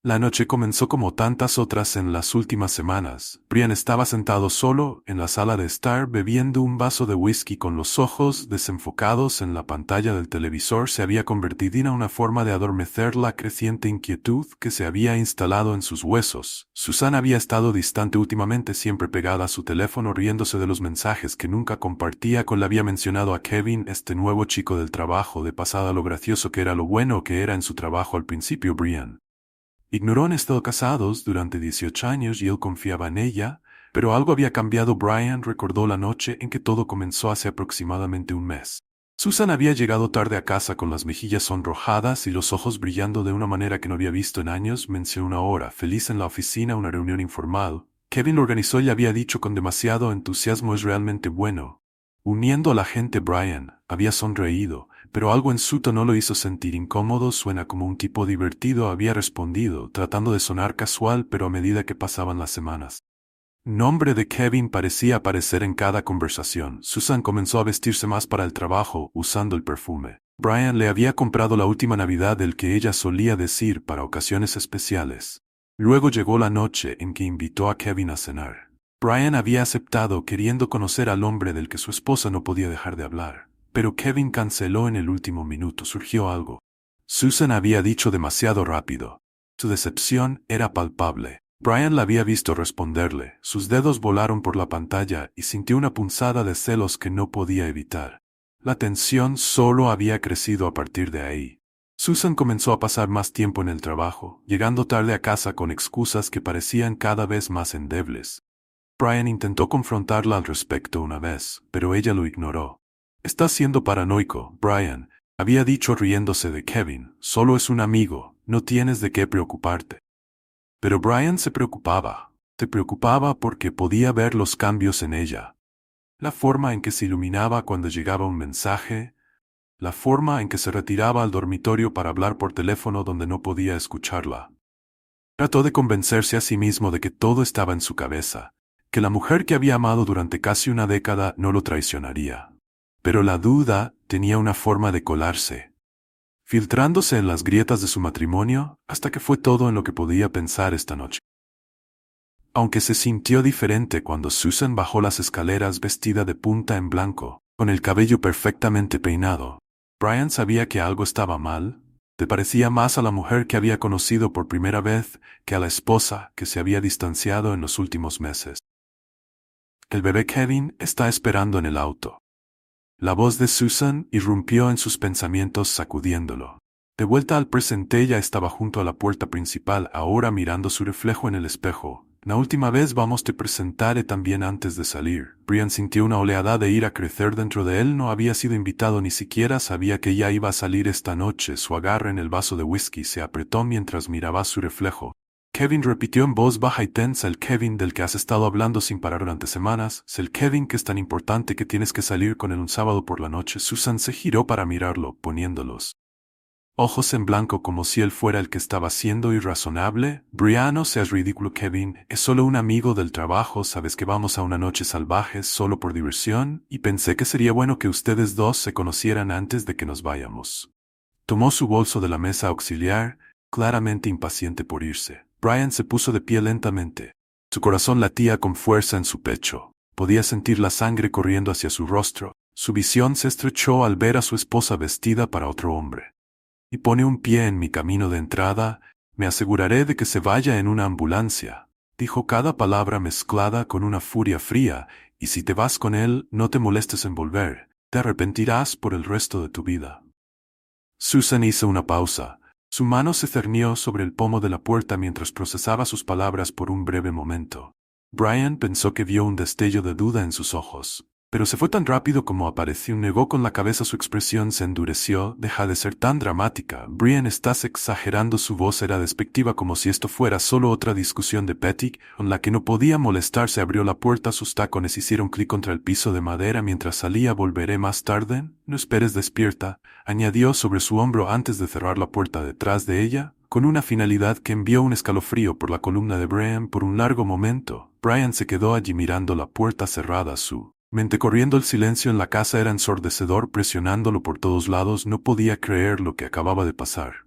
La noche comenzó como tantas otras en las últimas semanas. Brian estaba sentado solo en la sala de estar bebiendo un vaso de whisky con los ojos desenfocados en la pantalla del televisor. Se había convertido en una forma de adormecer la creciente inquietud que se había instalado en sus huesos. Susan había estado distante últimamente, siempre pegada a su teléfono riéndose de los mensajes que nunca compartía con. Le había mencionado a Kevin, este nuevo chico del trabajo, de pasada lo gracioso que era, lo bueno que era en su trabajo al principio. Brian ignoró. Han estado casados durante 18 años y él confiaba en ella, pero algo había cambiado. Brian recordó la noche en que todo comenzó hace aproximadamente un mes. Susan había llegado tarde a casa con las mejillas sonrojadas y los ojos brillando de una manera que no había visto en años. Mencionó una hora feliz en la oficina, una reunión informal. Kevin lo organizó y le había dicho con demasiado entusiasmo: es realmente bueno. Uniendo a la gente. Brian había sonreído, pero algo en su tono lo hizo sentir incómodo. Suena como un tipo divertido, había respondido, tratando de sonar casual, pero a medida que pasaban las semanas, el nombre de Kevin parecía aparecer en cada conversación. Susan comenzó a vestirse más para el trabajo, usando el perfume Brian le había comprado la última Navidad, el que ella solía decir para ocasiones especiales. Luego llegó la noche en que invitó a Kevin a cenar. Brian había aceptado, queriendo conocer al hombre del que su esposa no podía dejar de hablar. Pero Kevin canceló en el último minuto. Surgió algo. Susan había dicho demasiado rápido. Su decepción era palpable. Brian la había visto responderle. Sus dedos volaron por la pantalla y sintió una punzada de celos que no podía evitar. La tensión solo había crecido a partir de ahí. Susan comenzó a pasar más tiempo en el trabajo, llegando tarde a casa con excusas que parecían cada vez más endebles. Brian intentó confrontarla al respecto una vez, pero ella lo ignoró. «Estás siendo paranoico, Brian», había dicho riéndose de Kevin. «Solo es un amigo, no tienes de qué preocuparte». Pero Brian se preocupaba. Se preocupaba porque podía ver los cambios en ella. La forma en que se iluminaba cuando llegaba un mensaje, la forma en que se retiraba al dormitorio para hablar por teléfono donde no podía escucharla. Trató de convencerse a sí mismo de que todo estaba en su cabeza, que la mujer que había amado durante casi una década no lo traicionaría. Pero la duda tenía una forma de colarse, filtrándose en las grietas de su matrimonio, hasta que fue todo en lo que podía pensar esta noche. Aunque se sintió diferente cuando Susan bajó las escaleras vestida de punta en blanco, con el cabello perfectamente peinado, Brian sabía que algo estaba mal. Te parecía más a la mujer que había conocido por primera vez que a la esposa que se había distanciado en los últimos meses. «El bebé Kevin está esperando en el auto». La voz de Susan irrumpió en sus pensamientos, sacudiéndolo. De vuelta al presente, ella estaba junto a la puerta principal, ahora mirando su reflejo en el espejo. «La última vez te presentaré también antes de salir». Brian sintió una oleada de ira crecer dentro de él. No había sido invitado, ni siquiera sabía que ya iba a salir esta noche. Su agarre en el vaso de whisky se apretó mientras miraba su reflejo. Kevin repitió en voz baja y tensa: «El Kevin del que has estado hablando sin parar durante semanas, es el Kevin que es tan importante que tienes que salir con él un sábado por la noche». Susan se giró para mirarlo, poniéndolos ojos en blanco como si él fuera el que estaba siendo irrazonable. «Brian, no seas ridículo. Kevin es solo un amigo del trabajo. Sabes que vamos a una noche salvaje solo por diversión, y pensé que sería bueno que ustedes dos se conocieran antes de que nos vayamos». Tomó su bolso de la mesa auxiliar, claramente impaciente por irse. Brian se puso de pie lentamente. Su corazón latía con fuerza en su pecho. Podía sentir la sangre corriendo hacia su rostro. Su visión se estrechó al ver a su esposa vestida para otro hombre. «Y pone un pie en mi camino de entrada, me aseguraré de que se vaya en una ambulancia», dijo cada palabra mezclada con una furia fría. «Y si te vas con él, no te molestes en volver. Te arrepentirás por el resto de tu vida». Susan hizo una pausa. Su mano se cernió sobre el pomo de la puerta mientras procesaba sus palabras por un breve momento. Brian pensó que vio un destello de duda en sus ojos, pero se fue tan rápido como apareció. Negó con la cabeza. Su expresión se endureció. «Deja de ser tan dramática. Brian, estás exagerando». Su voz era despectiva, como si esto fuera solo otra discusión de Petty con la que no podía molestarse. Abrió la puerta. Sus tacones hicieron clic contra el piso de madera mientras salía. «Volveré más tarde. No esperes, despierta», añadió sobre su hombro antes de cerrar la puerta detrás de ella, con una finalidad que envió un escalofrío por la columna de Brian. Por un largo momento, Brian se quedó allí mirando la puerta cerrada. Su mente corriendo. El silencio en la casa era ensordecedor, presionándolo por todos lados. No podía creer lo que acababa de pasar.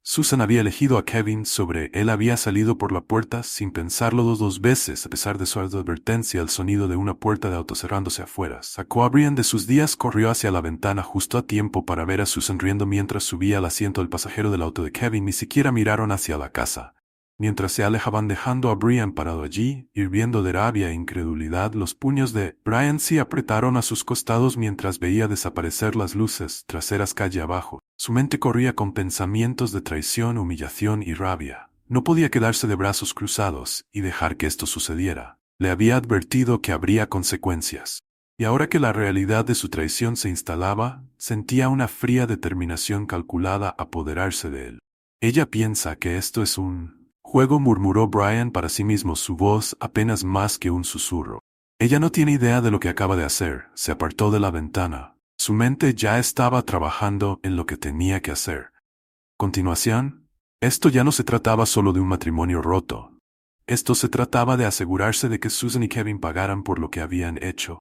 Susan había elegido a Kevin sobre él, había salido por la puerta sin pensarlo dos veces, a pesar de su advertencia. El sonido de una puerta de auto cerrándose afuera sacó a Brian de sus días. Corrió hacia la ventana justo a tiempo para ver a Susan riendo mientras subía al asiento del pasajero del auto de Kevin. Ni siquiera miraron hacia la casa. Mientras se alejaban dejando a Brian parado allí, hirviendo de rabia e incredulidad, los puños de Brian se apretaron a sus costados mientras veía desaparecer las luces traseras calle abajo. Su mente corría con pensamientos de traición, humillación y rabia. No podía quedarse de brazos cruzados y dejar que esto sucediera. Le había advertido que habría consecuencias. Y ahora que la realidad de su traición se instalaba, sentía una fría determinación calculada apoderarse de él. Ella piensa que esto es un juego, murmuró Brian para sí mismo, su voz apenas más que un susurro. Ella no tiene idea de lo que acaba de hacer. Se apartó de la ventana. Su mente ya estaba trabajando en lo que tenía que hacer. Continuación, esto ya no se trataba solo de un matrimonio roto. Esto se trataba de asegurarse de que Susan y Kevin pagaran por lo que habían hecho.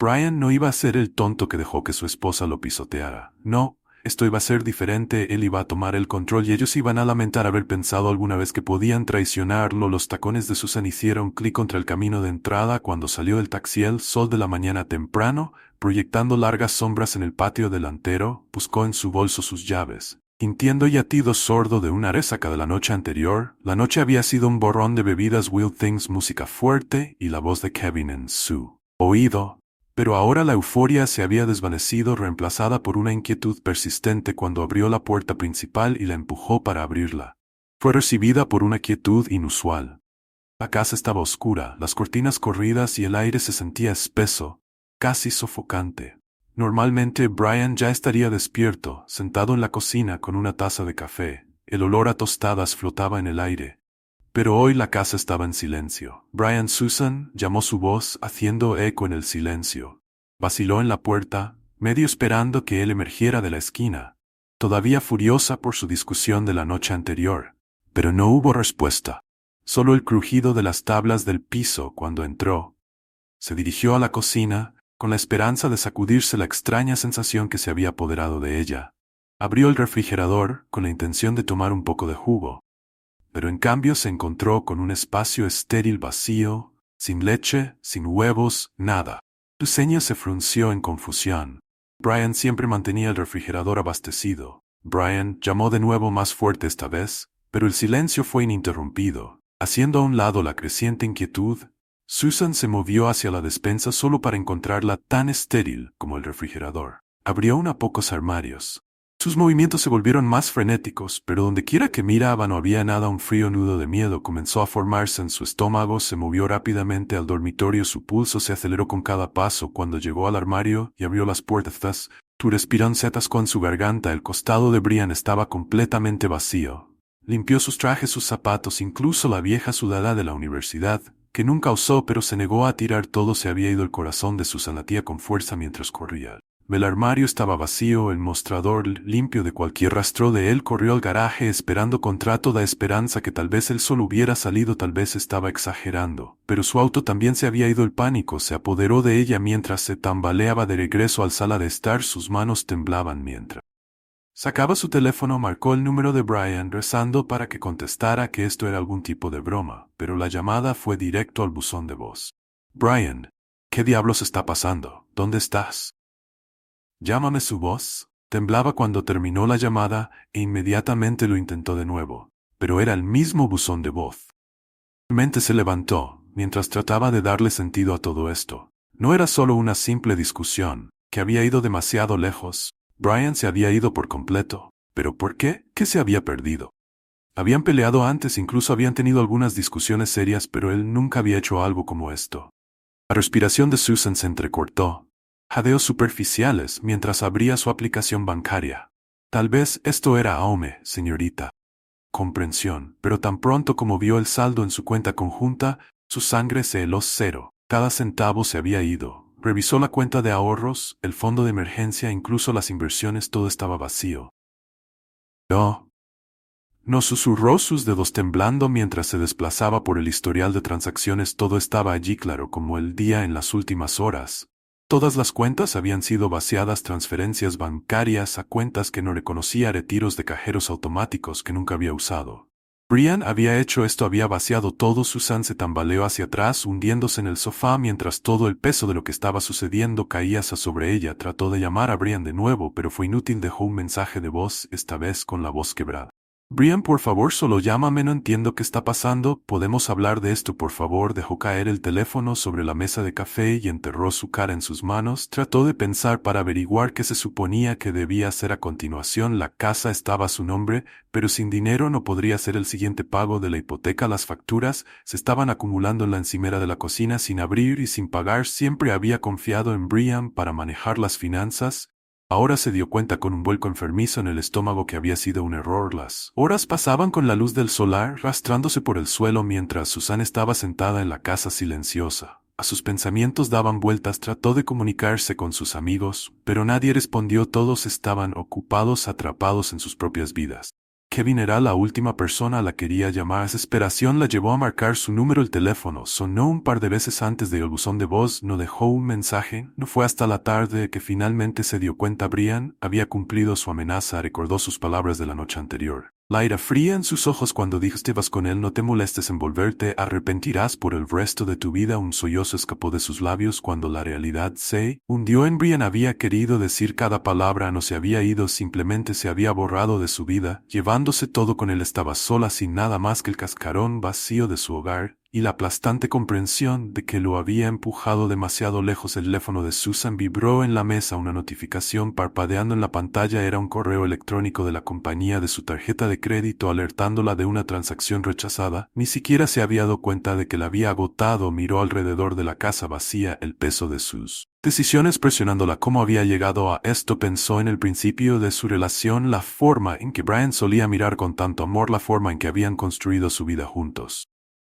Brian no iba a ser el tonto que dejó que su esposa lo pisoteara. No. Esto iba a ser diferente, él iba a tomar el control y ellos iban a lamentar haber pensado alguna vez que podían traicionarlo. Los tacones de Susan hicieron clic contra el camino de entrada cuando salió del taxi. El sol de la mañana temprano, proyectando largas sombras en el patio delantero, buscó en su bolso sus llaves. Sintiendo el latido sordo de una resaca de la noche anterior, la noche había sido un borrón de bebidas, Wild Things, música fuerte y la voz de Kevin en su oído. Pero ahora la euforia se había desvanecido, reemplazada por una inquietud persistente cuando abrió la puerta principal y la empujó para abrirla. Fue recibida por una quietud inusual. La casa estaba oscura, las cortinas corridas y el aire se sentía espeso, casi sofocante. Normalmente Brian ya estaría despierto, sentado en la cocina con una taza de café. El olor a tostadas flotaba en el aire. Pero hoy la casa estaba en silencio. Brian, Susan, llamó su voz, haciendo eco en el silencio. Vaciló en la puerta, medio esperando que él emergiera de la esquina, todavía furiosa por su discusión de la noche anterior. Pero no hubo respuesta. Solo el crujido de las tablas del piso cuando entró. Se dirigió a la cocina, con la esperanza de sacudirse la extraña sensación que se había apoderado de ella. Abrió el refrigerador, con la intención de tomar un poco de jugo. Pero en cambio se encontró con un espacio estéril, vacío, sin leche, sin huevos, nada. Su ceño se frunció en confusión. Brian siempre mantenía el refrigerador abastecido. Brian llamó de nuevo, más fuerte esta vez, pero el silencio fue ininterrumpido. Haciendo a un lado la creciente inquietud, Susan se movió hacia la despensa solo para encontrarla tan estéril como el refrigerador. Abrió unos pocos armarios. Sus movimientos se volvieron más frenéticos, pero dondequiera que miraba no había nada. Un frío nudo de miedo comenzó a formarse en su estómago. Se movió rápidamente al dormitorio. Su pulso se aceleró con cada paso cuando llegó al armario y abrió las puertas. Su respiración se atascó en su garganta. El costado de Brian estaba completamente vacío. Limpió sus trajes, sus zapatos, incluso la vieja sudadera de la universidad, que nunca usó, pero se negó a tirar todo. Se había ido. El corazón de Susan latía con fuerza mientras corría. El armario estaba vacío, el mostrador limpio de cualquier rastro de él. Corrió al garaje esperando con trato de esperanza que tal vez él solo hubiera salido, tal vez estaba exagerando. Pero su auto también se había ido. El pánico se apoderó de ella mientras se tambaleaba de regreso al sala de estar. Sus manos temblaban mientras sacaba su teléfono. Marcó el número de Brian, rezando para que contestara, que esto era algún tipo de broma, pero la llamada fue directo al buzón de voz. Brian, ¿qué diablos está pasando? ¿Dónde estás? Llámame. Su voz temblaba cuando terminó la llamada e inmediatamente lo intentó de nuevo, pero era el mismo buzón de voz. Su mente se levantó mientras trataba de darle sentido a todo esto. No era solo una simple discusión, que había ido demasiado lejos. Brian se había ido por completo. ¿Pero por qué? ¿Qué se había perdido? Habían peleado antes, incluso habían tenido algunas discusiones serias, pero él nunca había hecho algo como esto. La respiración de Susan se entrecortó. Jadeos superficiales mientras abría su aplicación bancaria. Tal vez esto era AOME, señorita. Comprensión, pero tan pronto como vio el saldo en su cuenta conjunta, su sangre se heló. Cero. Cada centavo se había ido. Revisó la cuenta de ahorros, el fondo de emergencia, incluso las inversiones. Todo estaba vacío. No, susurró, sus dedos temblando mientras se desplazaba por el historial de transacciones. Todo estaba allí, claro como el día en las últimas horas. Todas las cuentas habían sido vaciadas, transferencias bancarias a cuentas que no reconocía, retiros de cajeros automáticos que nunca había usado. Brian había hecho esto, había vaciado todo. Susan se tambaleó hacia atrás, hundiéndose en el sofá mientras todo el peso de lo que estaba sucediendo caía sobre ella. Trató de llamar a Brian de nuevo, pero fue inútil. Dejó un mensaje de voz, esta vez con la voz quebrada. Brian, por favor, solo llámame, no entiendo qué está pasando, podemos hablar de esto, por favor. Dejó caer el teléfono sobre la mesa de café y enterró su cara en sus manos. Trató de pensar para averiguar qué se suponía que debía hacer a continuación. La casa estaba a su nombre, pero sin dinero no podría ser el siguiente pago de la hipoteca. Las facturas se estaban acumulando en la encimera de la cocina sin abrir y sin pagar. Siempre había confiado en Brian para manejar las finanzas. Ahora se dio cuenta con un vuelco enfermizo en el estómago que había sido un error. Las horas pasaban con la luz del solar rastrándose por el suelo mientras Susan estaba sentada en la casa silenciosa. A sus pensamientos daban vueltas. Trató de comunicarse con sus amigos, pero nadie respondió. Todos estaban ocupados, atrapados en sus propias vidas. Kevin era la última persona a la que quería llamar. Desesperación la llevó a marcar su número. El teléfono sonó un par de veces antes de el buzón de voz no dejó un mensaje. No fue hasta la tarde que finalmente se dio cuenta. Brian había cumplido su amenaza. Recordó sus palabras de la noche anterior. La ira fría en sus ojos cuando dijiste vas con él, no te molestes en volverte, arrepentirás por el resto de tu vida. Un sollozo escapó de sus labios cuando la realidad se hundió en Brian. Había querido decir cada palabra, no se había ido, simplemente se había borrado de su vida, llevándose todo con él. Estaba sola sin nada más que el cascarón vacío de su hogar y la aplastante comprensión de que lo había empujado demasiado lejos. El teléfono de Susan vibró en la mesa, una notificación parpadeando en la pantalla. Era un correo electrónico de la compañía de su tarjeta de crédito alertándola de una transacción rechazada. Ni siquiera se había dado cuenta de que la había agotado. Miró alrededor de la casa vacía, el peso de sus decisiones presionándola. ¿Cómo había llegado a esto? Pensó en el principio de su relación, la forma en que Brian solía mirar con tanto amor, la forma en que habían construido su vida juntos.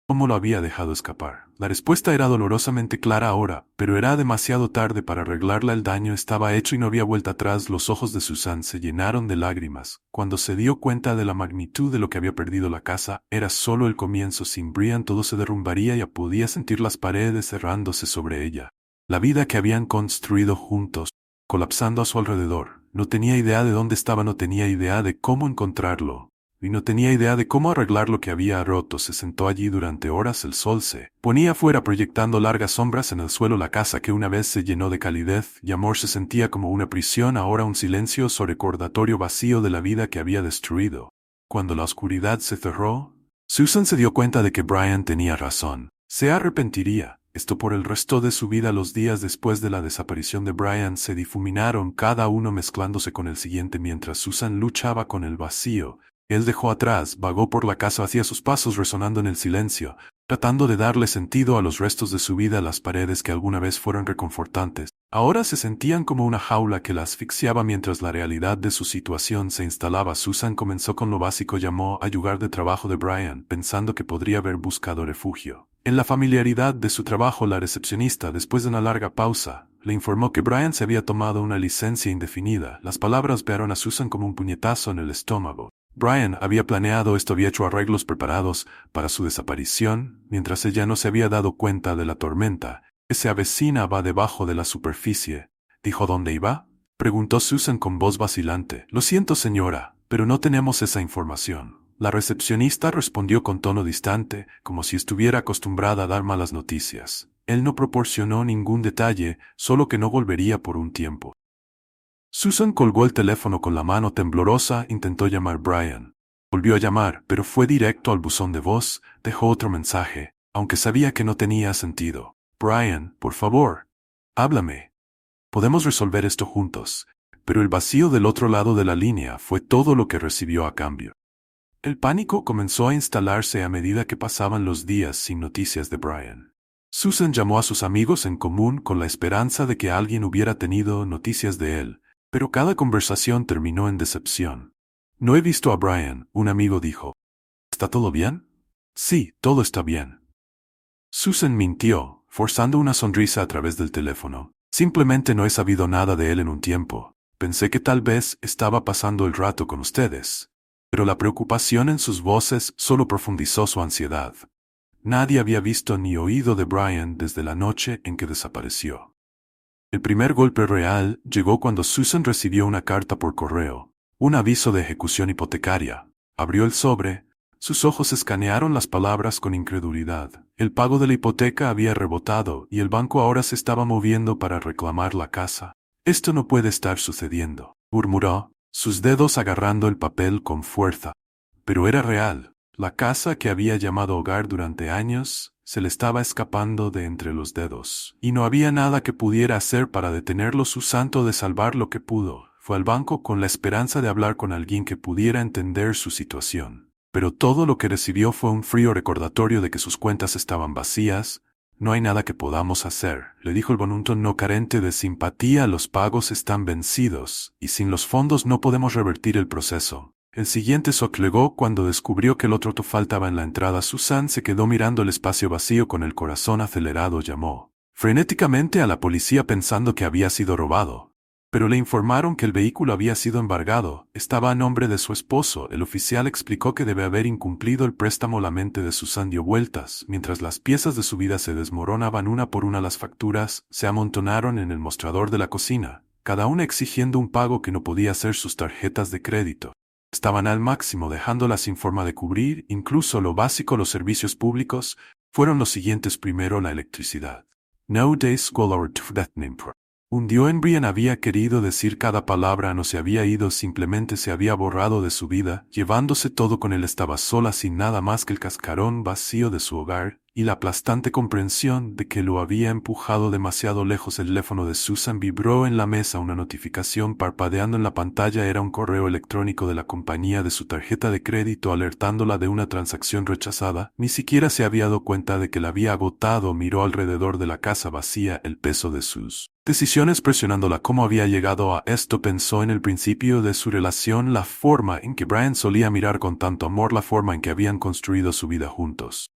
¿Cómo lo había dejado escapar? La respuesta era dolorosamente clara ahora, pero era demasiado tarde para arreglarla. El daño estaba hecho y no había vuelta atrás. Los ojos de Susan se llenaron de lágrimas. Cuando se dio cuenta de la magnitud de lo que había perdido, la casa era solo el comienzo. Sin Brian todo se derrumbaría. Ya podía sentir las paredes cerrándose sobre ella. La vida que habían construido juntos, colapsando a su alrededor. No tenía idea de dónde estaba, no tenía idea de cómo encontrarlo. Y no tenía idea de cómo arreglar lo que había roto. Se sentó allí durante horas. El sol se ponía afuera proyectando largas sombras en el suelo. La casa que una vez se llenó de calidez y amor se sentía como una prisión, ahora un silencioso recordatorio vacío de la vida que había destruido. Cuando la oscuridad se cerró, Susan se dio cuenta de que Brian tenía razón. Se arrepentiría. Esto por el resto de su vida. Los días después de la desaparición de Brian se difuminaron, cada uno mezclándose con el siguiente mientras Susan luchaba con el vacío. Él dejó atrás, vagó por la casa, hacía sus pasos resonando en el silencio, tratando de darle sentido a los restos de su vida. Las paredes que alguna vez fueron reconfortantes, ahora se sentían como una jaula que la asfixiaba mientras la realidad de su situación se instalaba. Susan comenzó con lo básico, llamó al lugar de trabajo de Brian, pensando que podría haber buscado refugio en la familiaridad de su trabajo. La recepcionista, después de una larga pausa, le informó que Brian se había tomado una licencia indefinida. Las palabras pegaron a Susan como un puñetazo en el estómago. Brian había planeado esto, había hecho arreglos preparados para su desaparición, mientras ella no se había dado cuenta de la tormenta que se avecinaba debajo de la superficie. ¿Dijo dónde iba?, preguntó Susan con voz vacilante. Lo siento, señora, pero no tenemos esa información. La recepcionista respondió con tono distante, como si estuviera acostumbrada a dar malas noticias. Él no proporcionó ningún detalle, solo que no volvería por un tiempo. Susan colgó el teléfono con la mano temblorosa. Intentó llamar a Brian. Volvió a llamar, pero fue directo al buzón de voz. Dejó otro mensaje, aunque sabía que no tenía sentido. Brian, por favor, háblame. Podemos resolver esto juntos. Pero el vacío del otro lado de la línea fue todo lo que recibió a cambio. El pánico comenzó a instalarse a medida que pasaban los días sin noticias de Brian. Susan llamó a sus amigos en común con la esperanza de que alguien hubiera tenido noticias de él. Pero cada conversación terminó en decepción. No he visto a Brian, un amigo dijo. ¿Está todo bien? Sí, todo está bien. Susan mintió, forzando una sonrisa a través del teléfono. Simplemente no he sabido nada de él en un tiempo. Pensé que tal vez estaba pasando el rato con ustedes. Pero la preocupación en sus voces solo profundizó su ansiedad. Nadie había visto ni oído de Brian desde la noche en que desapareció. El primer golpe real llegó cuando Susan recibió una carta por correo, un aviso de ejecución hipotecaria. Abrió el sobre. Sus ojos escanearon las palabras con incredulidad. El pago de la hipoteca había rebotado y el banco ahora se estaba moviendo para reclamar la casa. Esto no puede estar sucediendo, murmuró, sus dedos agarrando el papel con fuerza. Pero era real. La casa que había llamado hogar durante años se le estaba escapando de entre los dedos. Y no había nada que pudiera hacer para detenerlo. Susan trató de salvar lo que pudo. Fue al banco con la esperanza de hablar con alguien que pudiera entender su situación. Pero todo lo que recibió fue un frío recordatorio de que sus cuentas estaban vacías. No hay nada que podamos hacer, le dijo el bonito no carente de simpatía. Los pagos están vencidos, y sin los fondos no podemos revertir el proceso. El siguiente soplegó cuando descubrió que el otro faltaba en la entrada. Susan se quedó mirando el espacio vacío con el corazón acelerado. Llamó frenéticamente a la policía pensando que había sido robado. Pero le informaron que el vehículo había sido embargado, estaba a nombre de su esposo. El oficial explicó que debe haber incumplido el préstamo. La mente de Susan dio vueltas, mientras las piezas de su vida se desmoronaban una por una. Las facturas se amontonaron en el mostrador de la cocina, cada una exigiendo un pago que no podía ser sus tarjetas de crédito. Estaban al máximo, dejándolas sin forma de cubrir, incluso lo básico. Los servicios públicos fueron los siguientes. Primero, la electricidad. No day school or to death name. Hundió en Brian. Había querido decir cada palabra. No se había ido, simplemente se había borrado de su vida, llevándose todo con él. Estaba sola, sin nada más que el cascarón vacío de su hogar, y la aplastante comprensión de que lo había empujado demasiado lejos. El teléfono de Susan vibró en la mesa. Una notificación parpadeando en la pantalla. Era un correo electrónico de la compañía de su tarjeta de crédito alertándola de una transacción rechazada. Ni siquiera se había dado cuenta de que la había agotado. Miró alrededor de la casa vacía, el peso de sus decisiones presionándola. ¿Cómo había llegado a esto? Pensó en el principio de su relación, la forma en que Brian solía mirar con tanto amor, la forma en que habían construido su vida juntos.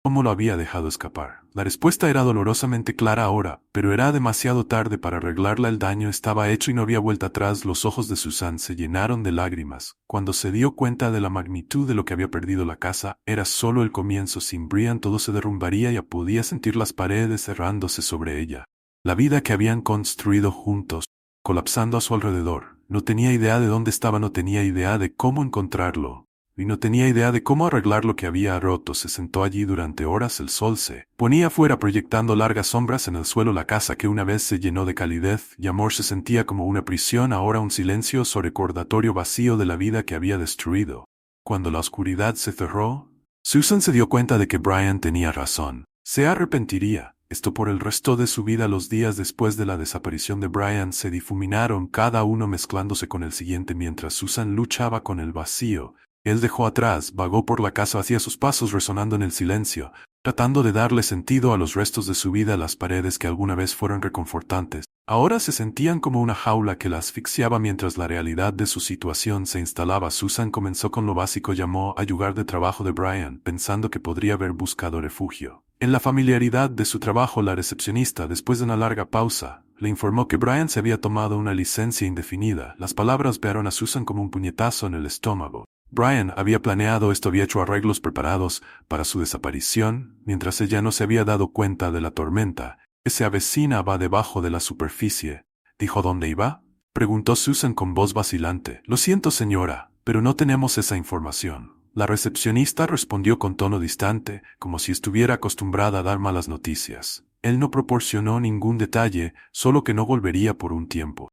¿Cómo lo había dejado escapar? La respuesta era dolorosamente clara ahora, pero era demasiado tarde para arreglarla. El daño estaba hecho y no había vuelta atrás. Los ojos de Susan se llenaron de lágrimas. Cuando se dio cuenta de la magnitud de lo que había perdido, la casa era solo el comienzo. Sin Brian todo se derrumbaría. Ya podía sentir las paredes cerrándose sobre ella. La vida que habían construido juntos, colapsando a su alrededor. No tenía idea de dónde estaba, no tenía idea de cómo encontrarlo. Y no tenía idea de cómo arreglar lo que había roto. Se sentó allí durante horas. El sol se ponía afuera proyectando largas sombras en el suelo. La casa, que una vez se llenó de calidez y amor, se sentía como una prisión. Ahora un silencioso recordatorio vacío de la vida que había destruido. Cuando la oscuridad se cerró, Susan se dio cuenta de que Brian tenía razón. Se arrepentiría. Esto por el resto de su vida. Los días después de la desaparición de Brian se difuminaron, cada uno mezclándose con el siguiente. Mientras Susan luchaba con el vacío, él dejó atrás, vagó por la casa, hacía sus pasos resonando en el silencio, tratando de darle sentido a los restos de su vida. Las paredes que alguna vez fueron reconfortantes, ahora se sentían como una jaula que la asfixiaba mientras la realidad de su situación se instalaba. Susan comenzó con lo básico. Llamó al lugar de trabajo de Brian, pensando que podría haber buscado refugio en la familiaridad de su trabajo. La recepcionista, después de una larga pausa, le informó que Brian se había tomado una licencia indefinida. Las palabras pegaron a Susan como un puñetazo en el estómago. Brian había planeado esto, había hecho arreglos preparados para su desaparición, mientras ella no se había dado cuenta de la tormenta que se avecinaba debajo de la superficie. ¿Dijo dónde iba?, preguntó Susan con voz vacilante. Lo siento, señora, pero no tenemos esa información. La recepcionista respondió con tono distante, como si estuviera acostumbrada a dar malas noticias. Él no proporcionó ningún detalle, solo que no volvería por un tiempo.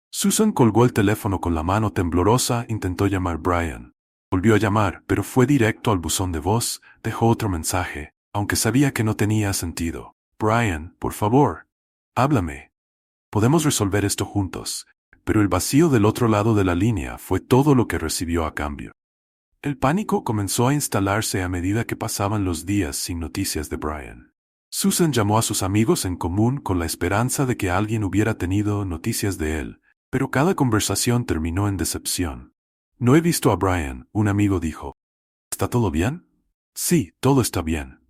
Susan colgó el teléfono con la mano temblorosa. Intentó llamar a Brian. Volvió a llamar, pero fue directo al buzón de voz. Dejó otro mensaje, aunque sabía que no tenía sentido. Brian, por favor, háblame. Podemos resolver esto juntos. Pero el vacío del otro lado de la línea fue todo lo que recibió a cambio. El pánico comenzó a instalarse a medida que pasaban los días sin noticias de Brian. Susan llamó a sus amigos en común con la esperanza de que alguien hubiera tenido noticias de él, pero cada conversación terminó en decepción. No he visto a Brian, un amigo dijo. ¿Está todo bien? Sí, todo está bien.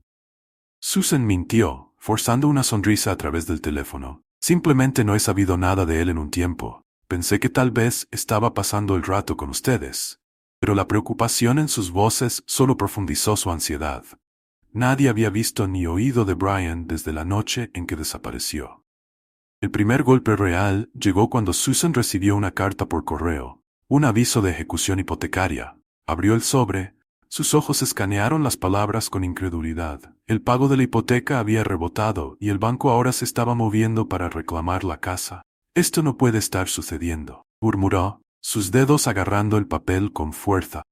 Susan mintió, forzando una sonrisa a través del teléfono. Simplemente no he sabido nada de él en un tiempo. Pensé que tal vez estaba pasando el rato con ustedes. Pero la preocupación en sus voces solo profundizó su ansiedad. Nadie había visto ni oído de Brian desde la noche en que desapareció. El primer golpe real llegó cuando Susan recibió una carta por correo, un aviso de ejecución hipotecaria. Abrió el sobre. Sus ojos escanearon las palabras con incredulidad. El pago de la hipoteca había rebotado y el banco ahora se estaba moviendo para reclamar la casa. Esto no puede estar sucediendo, murmuró, sus dedos agarrando el papel con fuerza.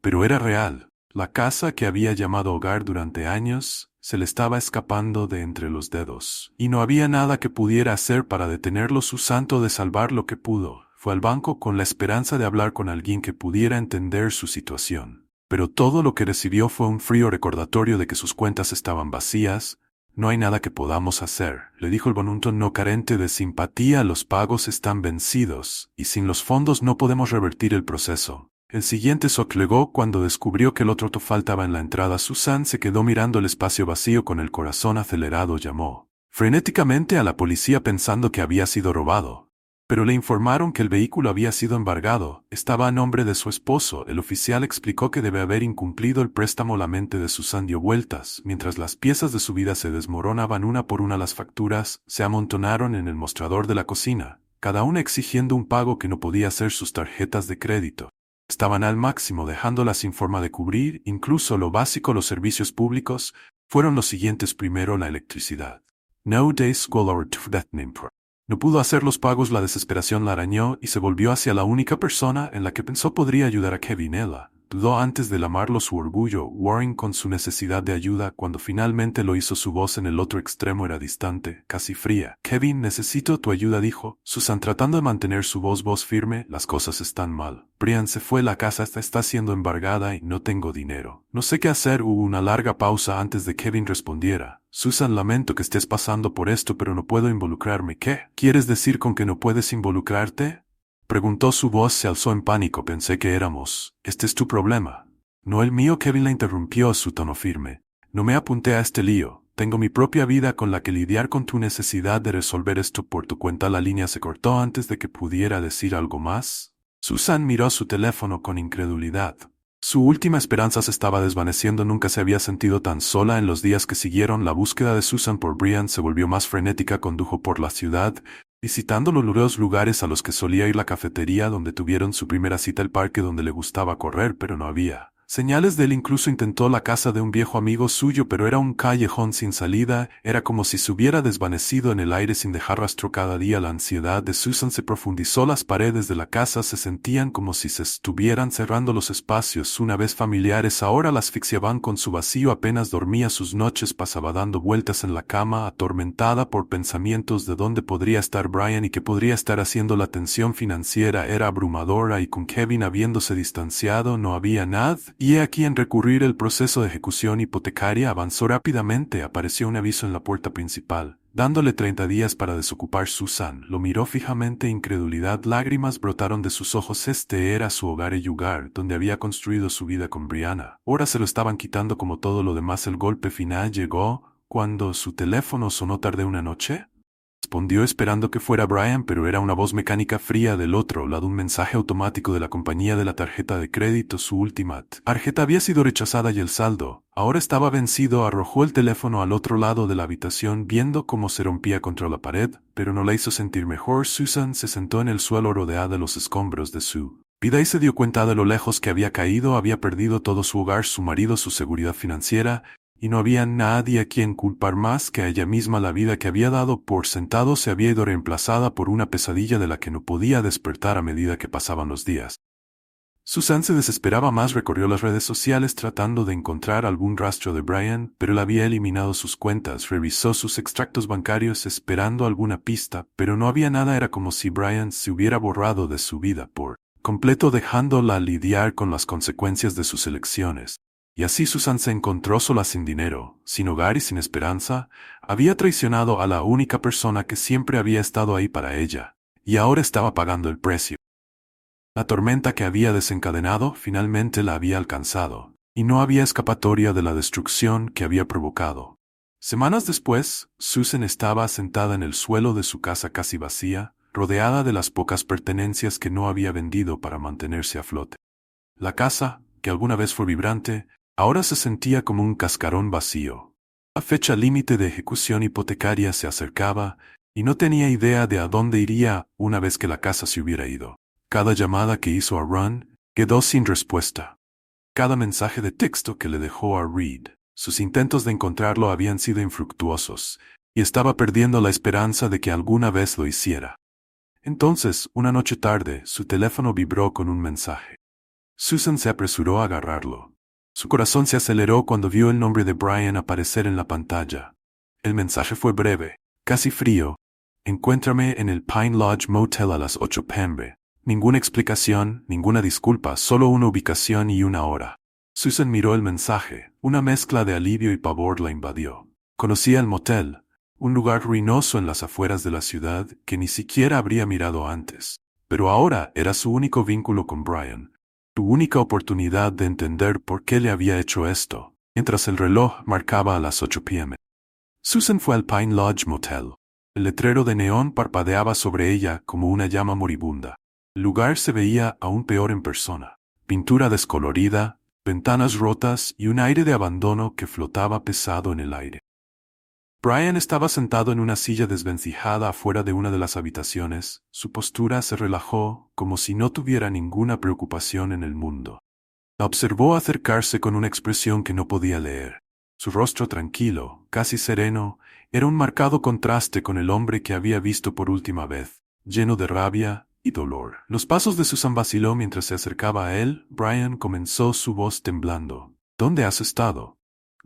Pero era real. La casa que había llamado hogar durante años se le estaba escapando de entre los dedos, y no había nada que pudiera hacer para detenerlo. Susan trató de salvar lo que pudo. Fue al banco con la esperanza de hablar con alguien que pudiera entender su situación. Pero todo lo que recibió fue un frío recordatorio de que sus cuentas estaban vacías. No hay nada que podamos hacer, le dijo el bonito no carente de simpatía. Los pagos están vencidos, y sin los fondos no podemos revertir el proceso. El siguiente soplegó cuando descubrió que el otro auto faltaba en la entrada. Susan se quedó mirando el espacio vacío con el corazón acelerado. Llamó frenéticamente a la policía pensando que había sido robado. Pero le informaron que el vehículo había sido embargado, estaba a nombre de su esposo. El oficial explicó que debe haber incumplido el préstamo. La mente de Susan dio vueltas, mientras las piezas de su vida se desmoronaban una por una. Las facturas se amontonaron en el mostrador de la cocina, cada una exigiendo un pago que no podía hacer. Sus tarjetas de crédito estaban al máximo, dejándolas sin forma de cubrir incluso lo básico. Los servicios públicos fueron los siguientes. Primero, la electricidad. No day school or death name. No pudo hacer los pagos. La desesperación la arañó y se volvió hacia la única persona en la que pensó podría ayudar a Kevin. Ella dudó antes de llamarlo su orgullo. Warren con su necesidad de ayuda. Cuando finalmente lo hizo, su voz en el otro extremo era distante, casi fría. Kevin, necesito tu ayuda, dijo Susan tratando de mantener su voz firme. Las cosas están mal. Brian se fue. La casa está siendo embargada y no tengo dinero. No sé qué hacer. Hubo una larga pausa antes de que Kevin respondiera. Susan, lamento que estés pasando por esto, pero no puedo involucrarme. ¿Qué quieres decir con que no puedes involucrarte? Preguntó. Su voz se alzó en pánico. Pensé que éramos. Este es tu problema. No el mío. Kevin la interrumpió, su tono firme. No me apunté a este lío. Tengo mi propia vida con la que lidiar. Con tu necesidad de resolver esto por tu cuenta. La línea se cortó antes de que pudiera decir algo más. Susan miró su teléfono con incredulidad. Su última esperanza se estaba desvaneciendo. Nunca se había sentido tan sola. En los días que siguieron, la búsqueda de Susan por Brian se volvió más frenética. Condujo por la ciudad, visitando los lugares a los que solía ir, la cafetería donde tuvieron su primera cita, el parque donde le gustaba correr, pero no había señales de él. Incluso intentó la casa de un viejo amigo suyo, pero era un callejón sin salida. Era como si se hubiera desvanecido en el aire sin dejar rastro. Cada día la ansiedad de Susan se profundizó. Las paredes de la casa se sentían como si se estuvieran cerrando. Los espacios, una vez familiares, ahora la asfixiaban con su vacío. Apenas dormía. Sus noches pasaba dando vueltas en la cama, atormentada por pensamientos de dónde podría estar Brian y qué podría estar haciendo. La tensión financiera era abrumadora y con Kevin habiéndose distanciado no había nada. Y he aquí en recurrir. El proceso de ejecución hipotecaria avanzó rápidamente. Apareció un aviso en la puerta principal, dándole 30 días para desocupar. Susan lo miró fijamente. Incredulidad. Lágrimas brotaron de sus ojos. Este era su hogar, el lugar donde había construido su vida con Brianna. Ahora se lo estaban quitando como todo lo demás. El golpe final llegó cuando su teléfono sonó. ¿Tarde una noche? Respondió esperando que fuera Brian, pero era una voz mecánica fría del otro lado. Un mensaje automático de la compañía de la tarjeta de crédito. Su última tarjeta había sido rechazada y el saldo ahora estaba vencido. Arrojó el teléfono al otro lado de la habitación, viendo cómo se rompía contra la pared, pero no la hizo sentir mejor. Susan se sentó en el suelo rodeada de los escombros de su vida y se dio cuenta de lo lejos que había caído. Había perdido todo: su hogar, su marido, su seguridad financiera. Y no había nadie a quien culpar más que a ella misma. La vida que había dado por sentado se había ido reemplazada por una pesadilla de la que no podía despertar a medida que pasaban los días. Susan se desesperaba más. Recorrió las redes sociales tratando de encontrar algún rastro de Brian, pero él había eliminado sus cuentas. Revisó sus extractos bancarios esperando alguna pista, pero no había nada. Era como si Brian se hubiera borrado de su vida por completo, dejándola lidiar con las consecuencias de sus elecciones. Y así Susan se encontró sola, sin dinero, sin hogar y sin esperanza. Había traicionado a la única persona que siempre había estado ahí para ella, y ahora estaba pagando el precio. La tormenta que había desencadenado finalmente la había alcanzado, y no había escapatoria de la destrucción que había provocado. Semanas después, Susan estaba sentada en el suelo de su casa casi vacía, rodeada de las pocas pertenencias que no había vendido para mantenerse a flote. La casa, que alguna vez fue vibrante, ahora se sentía como un cascarón vacío. La fecha límite de ejecución hipotecaria se acercaba, y no tenía idea de a dónde iría una vez que la casa se hubiera ido. Cada llamada que hizo a Ron quedó sin respuesta. Cada mensaje de texto que le dejó a Reed, sus intentos de encontrarlo habían sido infructuosos, y estaba perdiendo la esperanza de que alguna vez lo hiciera. Entonces, una noche tarde, su teléfono vibró con un mensaje. Susan se apresuró a agarrarlo. Su corazón se aceleró cuando vio el nombre de Brian aparecer en la pantalla. El mensaje fue breve, casi frío. Encuéntrame en el Pine Lodge Motel a las 8 p.m. Ninguna explicación, ninguna disculpa, solo una ubicación y una hora. Susan miró el mensaje. Una mezcla de alivio y pavor la invadió. Conocía el motel, un lugar ruinoso en las afueras de la ciudad que ni siquiera habría mirado antes. Pero ahora era su único vínculo con Brian. Su única oportunidad de entender por qué le había hecho esto, mientras el reloj marcaba a las 8 p.m. Susan fue al Pine Lodge Motel. El letrero de neón parpadeaba sobre ella como una llama moribunda. El lugar se veía aún peor en persona. Pintura descolorida, ventanas rotas y un aire de abandono que flotaba pesado en el aire. Brian estaba sentado en una silla desvencijada afuera de una de las habitaciones. Su postura se relajó, como si no tuviera ninguna preocupación en el mundo. La observó acercarse con una expresión que no podía leer. Su rostro tranquilo, casi sereno, era un marcado contraste con el hombre que había visto por última vez, lleno de rabia y dolor. Los pasos de Susan vaciló mientras se acercaba a él. Brian comenzó, su voz temblando. ¿Dónde has estado?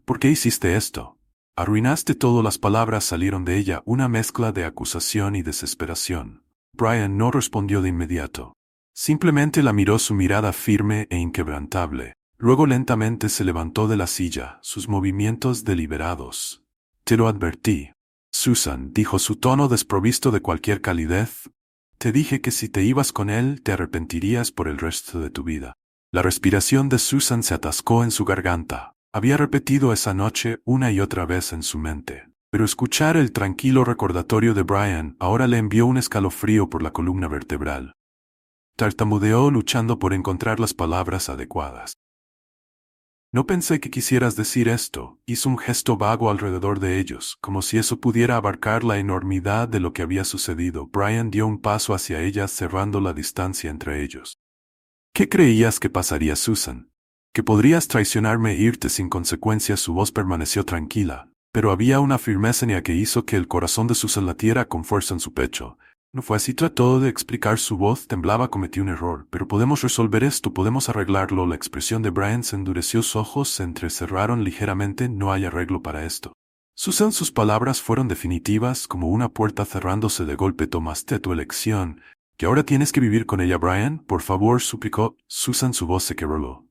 ¿Por qué hiciste esto? Arruinaste todo. Las palabras salieron de ella, una mezcla de acusación y desesperación. Brian no respondió de inmediato. Simplemente la miró, su mirada firme e inquebrantable. Luego lentamente se levantó de la silla, sus movimientos deliberados. Te lo advertí. Susan, dijo, su tono desprovisto de cualquier calidez. Te dije que si te ibas con él te arrepentirías por el resto de tu vida. La respiración de Susan se atascó en su garganta. Había repetido esa noche una y otra vez en su mente. Pero escuchar el tranquilo recordatorio de Brian ahora le envió un escalofrío por la columna vertebral. Tartamudeó luchando por encontrar las palabras adecuadas. No pensé que quisieras decir esto. Hizo un gesto vago alrededor de ellos, como si eso pudiera abarcar la enormidad de lo que había sucedido. Brian dio un paso hacia ella, cerrando la distancia entre ellos. ¿Qué creías que pasaría, Susan? ¿Que podrías traicionarme e irte sin consecuencias? Su voz permaneció tranquila, pero había una firmeza en ella que hizo que el corazón de Susan latiera con fuerza en su pecho. No fue así. Trató de explicar, su voz temblaba. Cometí un error, pero podemos resolver esto, podemos arreglarlo. La expresión de Brian se endureció, sus ojos se entrecerraron ligeramente. No hay arreglo para esto. Susan, sus palabras fueron definitivas, como una puerta cerrándose de golpe. Tomaste tu elección, que ahora tienes que vivir con ella. Brian, por favor, suplicó. Susan, su voz se quebró.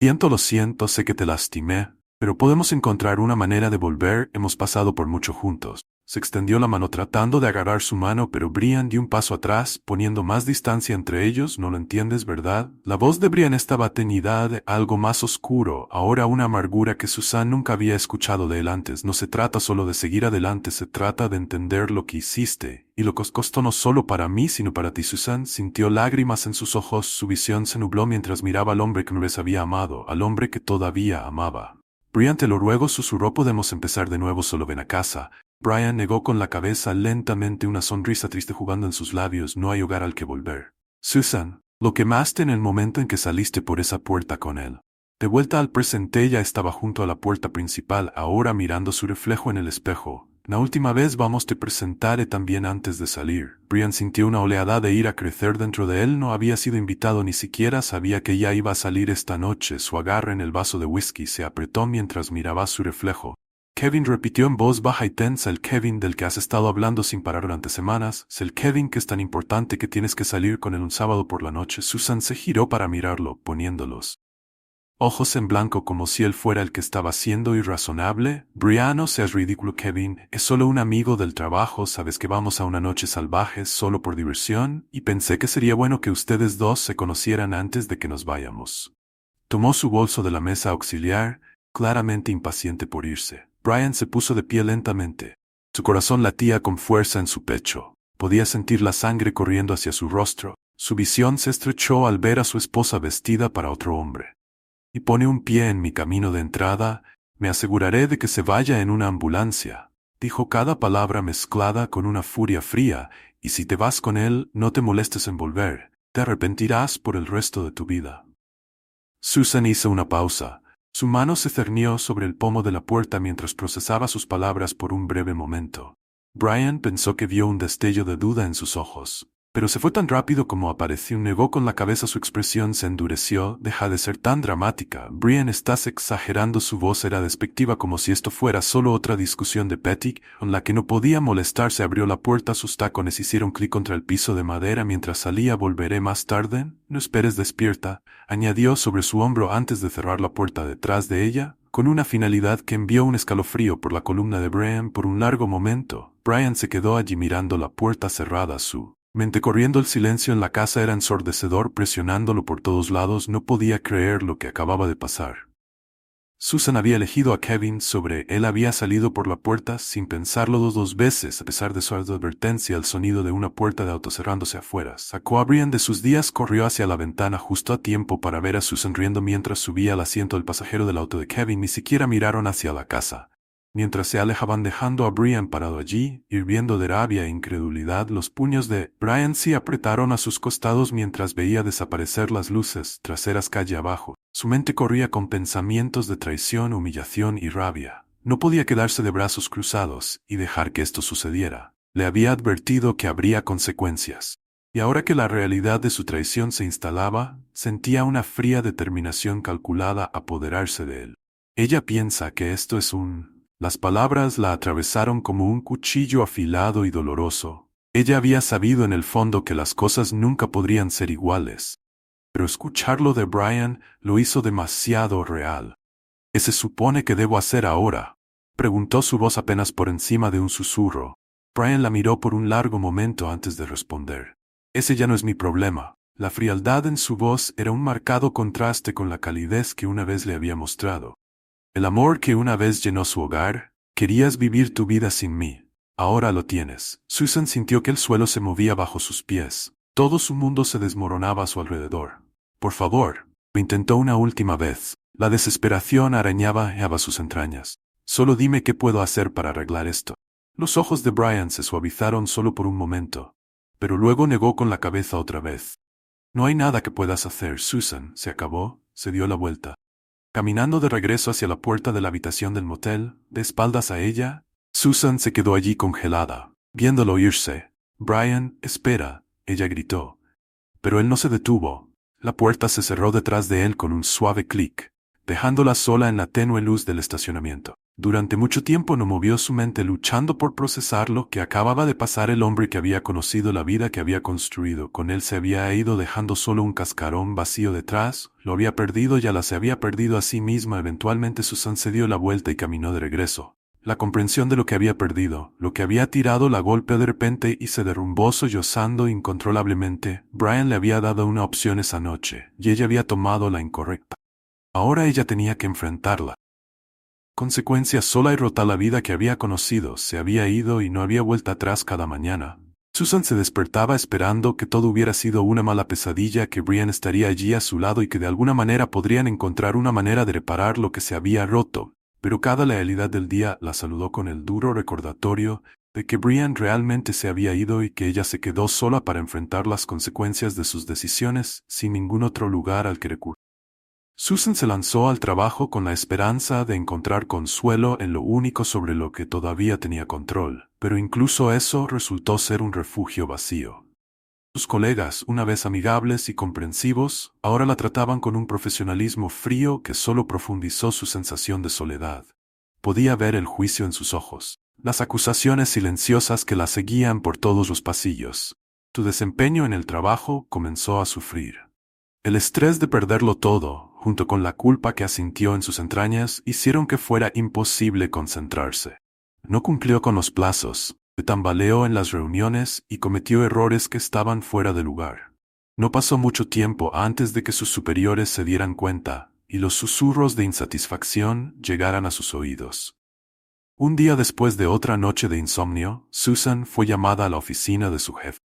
Lo siento, sé que te lastimé, pero podemos encontrar una manera de volver. Hemos pasado por mucho juntos. Se extendió la mano tratando de agarrar su mano, pero Brian dio un paso atrás, poniendo más distancia entre ellos. No lo entiendes, ¿verdad? La voz de Brian estaba teñida de algo más oscuro, ahora una amargura que Susan nunca había escuchado de él antes. No se trata solo de seguir adelante, se trata de entender lo que hiciste, y lo que os costó no solo para mí, sino para ti. Susan sintió lágrimas en sus ojos, su visión se nubló mientras miraba al hombre que no les había amado, al hombre que todavía amaba. Brian, te lo ruego, susurró, podemos empezar de nuevo, solo ven a casa. Brian negó con la cabeza lentamente, una sonrisa triste jugando en sus labios. No hay hogar al que volver. Susan, lo quemaste en el momento en que saliste por esa puerta con él. De vuelta al presente, ella estaba junto a la puerta principal, ahora mirando su reflejo en el espejo. La última vez te presentaré también antes de salir. Brian sintió una oleada de ira crecer dentro de él. No había sido invitado, ni siquiera sabía que ya iba a salir esta noche. Su agarre en el vaso de whisky se apretó mientras miraba su reflejo. Kevin, repitió en voz baja y tensa, el Kevin del que has estado hablando sin parar durante semanas, es el Kevin que es tan importante que tienes que salir con él un sábado por la noche. Susan se giró para mirarlo, poniéndolos ojos en blanco como si él fuera el que estaba siendo irrazonable. Brian, no seas ridículo, Kevin, es solo un amigo del trabajo, sabes que vamos a una noche salvaje solo por diversión, y pensé que sería bueno que ustedes dos se conocieran antes de que nos vayamos. Tomó su bolso de la mesa auxiliar, claramente impaciente por irse. Brian se puso de pie lentamente. Su corazón latía con fuerza en su pecho. Podía sentir la sangre corriendo hacia su rostro. Su visión se estrechó al ver a su esposa vestida para otro hombre. Y pone un pie en mi camino de entrada, me aseguraré de que se vaya en una ambulancia, dijo cada palabra mezclada con una furia fría, y si te vas con él, no te molestes en volver, te arrepentirás por el resto de tu vida. Susan hizo una pausa. Su mano se cernió sobre el pomo de la puerta mientras procesaba sus palabras por un breve momento. Brian pensó que vio un destello de duda en sus ojos, pero se fue tan rápido como apareció. Negó con la cabeza. Su expresión se endureció. Deja de ser tan dramática. Brian, estás exagerando. Su voz era despectiva, como si esto fuera solo otra discusión de Petty, con la que no podía molestarse. Abrió la puerta. Sus tacones hicieron clic contra el piso de madera mientras salía. Volveré más tarde. No esperes. Despierta, añadió sobre su hombro antes de cerrar la puerta detrás de ella, con una finalidad que envió un escalofrío por la columna de Brian. Por un largo momento, Brian se quedó allí mirando la puerta cerrada. Su mente corriendo. El silencio en la casa era ensordecedor, presionándolo por todos lados. No podía creer lo que acababa de pasar. Susan había elegido a Kevin sobre él. Había salido por la puerta sin pensarlo dos veces. A pesar de su advertencia, el sonido de una puerta de auto cerrándose afuera sacó a Brian de sus días. Corrió hacia la ventana justo a tiempo para ver a Susan riendo mientras subía al asiento del pasajero del auto de Kevin. Ni siquiera miraron hacia la casa. Mientras se alejaban, dejando a Brian parado allí, hirviendo de rabia e incredulidad, los puños de Brian se apretaron a sus costados mientras veía desaparecer las luces traseras calle abajo. Su mente corría con pensamientos de traición, humillación y rabia. No podía quedarse de brazos cruzados y dejar que esto sucediera. Le había advertido que habría consecuencias. Y ahora que la realidad de su traición se instalaba, sentía una fría determinación calculada apoderarse de él. Ella piensa que esto es un... Las palabras la atravesaron como un cuchillo afilado y doloroso. Ella había sabido en el fondo que las cosas nunca podrían ser iguales. Pero escucharlo de Brian lo hizo demasiado real. ¿Qué se supone que debo hacer ahora?, preguntó, su voz apenas por encima de un susurro. Brian la miró por un largo momento antes de responder. Ese ya no es mi problema. La frialdad en su voz era un marcado contraste con la calidez que una vez le había mostrado. El amor que una vez llenó su hogar. Querías vivir tu vida sin mí. Ahora lo tienes. Susan sintió que el suelo se movía bajo sus pies. Todo su mundo se desmoronaba a su alrededor. Por favor, lo intentó una última vez. La desesperación arañaba sus entrañas. Solo dime qué puedo hacer para arreglar esto. Los ojos de Brian se suavizaron solo por un momento, pero luego negó con la cabeza otra vez. No hay nada que puedas hacer, Susan. Se acabó. Se dio la vuelta. Caminando de regreso hacia la puerta de la habitación del motel, de espaldas a ella, Susan se quedó allí congelada, viéndolo irse. Brian, espera, ella gritó. Pero él no se detuvo. La puerta se cerró detrás de él con un suave clic, dejándola sola en la tenue luz del estacionamiento. Durante mucho tiempo no movió su mente, luchando por procesar lo que acababa de pasar. El hombre que había conocido, la vida que había construido con él, se había ido dejando solo un cascarón vacío detrás. Lo había perdido, ya la se había perdido a sí misma. Eventualmente Susan se dio la vuelta y caminó de regreso. La comprensión de lo que había perdido, lo que había tirado, la golpeó de repente y se derrumbó sollozando incontrolablemente. Brian le había dado una opción esa noche, y ella había tomado la incorrecta. Ahora ella tenía que enfrentarla. Consecuencia sola y rota. La vida que había conocido se había ido y no había vuelta atrás. Cada mañana, Susan se despertaba esperando que todo hubiera sido una mala pesadilla, que Brian estaría allí a su lado y que de alguna manera podrían encontrar una manera de reparar lo que se había roto. Pero cada realidad del día la saludó con el duro recordatorio de que Brian realmente se había ido y que ella se quedó sola para enfrentar las consecuencias de sus decisiones, sin ningún otro lugar al que recurrir. Susan se lanzó al trabajo con la esperanza de encontrar consuelo en lo único sobre lo que todavía tenía control, pero incluso eso resultó ser un refugio vacío. Sus colegas, una vez amigables y comprensivos, ahora la trataban con un profesionalismo frío que solo profundizó su sensación de soledad. Podía ver el juicio en sus ojos, las acusaciones silenciosas que la seguían por todos los pasillos. Su desempeño en el trabajo comenzó a sufrir. El estrés de perderlo todo, junto con la culpa que asintió en sus entrañas, hicieron que fuera imposible concentrarse. No cumplió con los plazos, se tambaleó en las reuniones y cometió errores que estaban fuera de lugar. No pasó mucho tiempo antes de que sus superiores se dieran cuenta y los susurros de insatisfacción llegaran a sus oídos. Un día después de otra noche de insomnio, Susan fue llamada a la oficina de su jefe.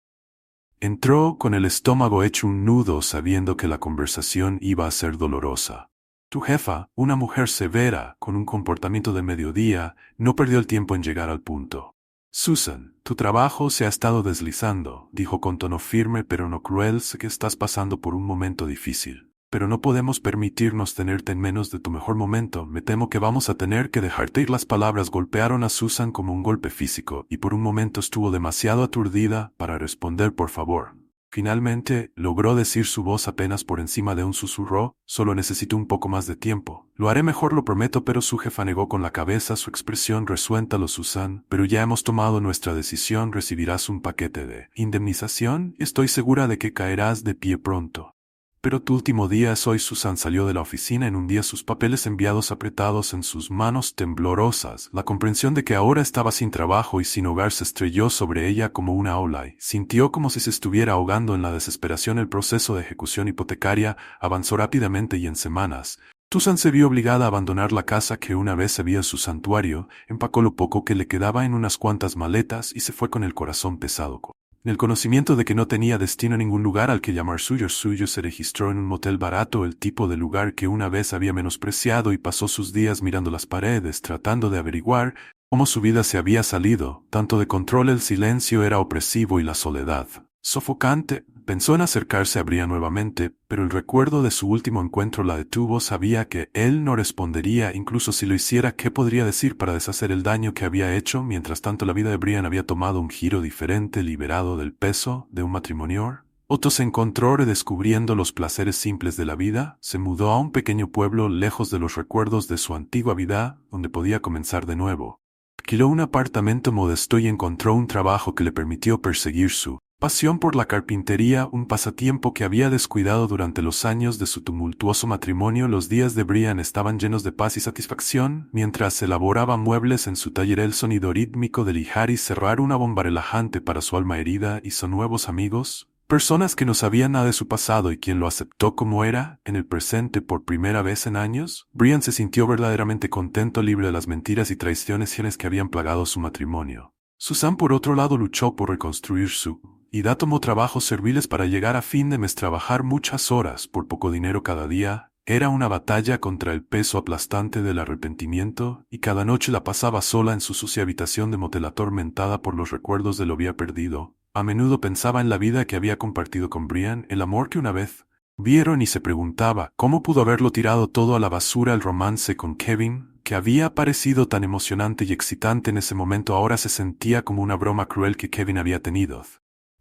Entró con el estómago hecho un nudo, sabiendo que la conversación iba a ser dolorosa. Tu jefa, una mujer severa, con un comportamiento de mediodía, no perdió el tiempo en llegar al punto. Susan, tu trabajo se ha estado deslizando, dijo con tono firme pero no cruel. Sé que estás pasando por un momento difícil. Pero no podemos permitirnos tenerte en menos de tu mejor momento. Me temo que vamos a tener que dejarte ir. Las palabras golpearon a Susan como un golpe físico, y por un momento estuvo demasiado aturdida para responder por favor. Finalmente, logró decir su voz apenas por encima de un susurro: solo necesito un poco más de tiempo. Lo haré mejor, lo prometo. Pero su jefa negó con la cabeza, su expresión resuelta. Susan, pero ya hemos tomado nuestra decisión. Recibirás un paquete de indemnización. Estoy segura de que caerás de pie pronto. Pero tu último día es hoy. Susan salió de la oficina en un día, sus papeles enviados apretados en sus manos temblorosas. La comprensión de que ahora estaba sin trabajo y sin hogar se estrelló sobre ella como una ola y sintió como si se estuviera ahogando en la desesperación. El proceso de ejecución hipotecaria avanzó rápidamente y en semanas Susan se vio obligada a abandonar la casa que una vez había su santuario, empacó lo poco que le quedaba en unas cuantas maletas y se fue con el corazón pesado. En el conocimiento de que no tenía destino a ningún lugar al que llamar suyo, se registró en un motel barato, el tipo de lugar que una vez había menospreciado, y pasó sus días mirando las paredes, tratando de averiguar cómo su vida se había salido tanto de control. El silencio era opresivo y la soledad sofocante. Pensó en acercarse a Brian nuevamente, pero el recuerdo de su último encuentro la detuvo. Sabía que él no respondería, incluso si lo hiciera. ¿Qué podría decir para deshacer el daño que había hecho? Mientras tanto, la vida de Brian había tomado un giro diferente. Liberado del peso de un matrimonio, Otto se encontró redescubriendo los placeres simples de la vida. Se mudó a un pequeño pueblo lejos de los recuerdos de su antigua vida, donde podía comenzar de nuevo. Alquiló un apartamento modesto y encontró un trabajo que le permitió perseguir su pasión por la carpintería, un pasatiempo que había descuidado durante los años de su tumultuoso matrimonio. Los días de Brian estaban llenos de paz y satisfacción. Mientras elaboraba muebles en su taller, el sonido rítmico de lijar y cerrar una bomba relajante para su alma herida, hizo nuevos amigos, personas que no sabían nada de su pasado y quien lo aceptó como era, en el presente por primera vez en años. Brian se sintió verdaderamente contento, libre de las mentiras y traiciones que habían plagado su matrimonio. Susan, por otro lado, luchó por reconstruir su vida. Tomó trabajos serviles para llegar a fin de mes, trabajar muchas horas por poco dinero cada día. Era una batalla contra el peso aplastante del arrepentimiento, y cada noche la pasaba sola en su sucia habitación de motel, atormentada por los recuerdos de lo que había perdido. A menudo pensaba en la vida que había compartido con Brian, el amor que una vez vieron, y se preguntaba cómo pudo haberlo tirado todo a la basura. El romance con Kevin, que había parecido tan emocionante y excitante en ese momento, ahora se sentía como una broma cruel que Kevin había tenido.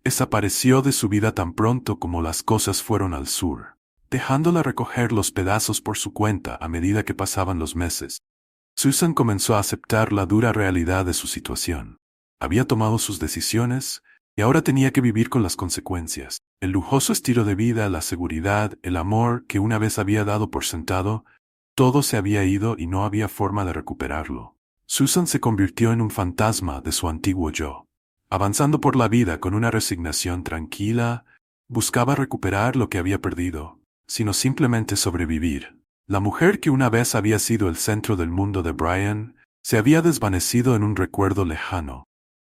Desapareció de su vida tan pronto como las cosas fueron al sur, dejándola recoger los pedazos por su cuenta a medida que pasaban los meses. Susan comenzó a aceptar la dura realidad de su situación. Había tomado sus decisiones y ahora tenía que vivir con las consecuencias. El lujoso estilo de vida, la seguridad, el amor que una vez había dado por sentado, todo se había ido y no había forma de recuperarlo. Susan se convirtió en un fantasma de su antiguo yo. Avanzando por la vida con una resignación tranquila, buscaba recuperar lo que había perdido, sino simplemente sobrevivir. La mujer que una vez había sido el centro del mundo de Brian se había desvanecido en un recuerdo lejano.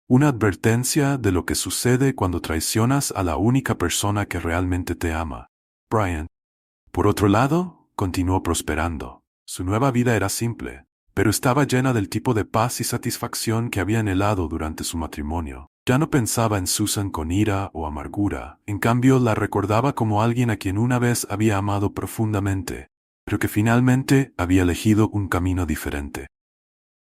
Una advertencia de lo que sucede cuando traicionas a la única persona que realmente te ama. Brian, por otro lado, continuó prosperando. Su nueva vida era simple, pero estaba llena del tipo de paz y satisfacción que había anhelado durante su matrimonio. Ya no pensaba en Susan con ira o amargura, en cambio la recordaba como alguien a quien una vez había amado profundamente, pero que finalmente había elegido un camino diferente.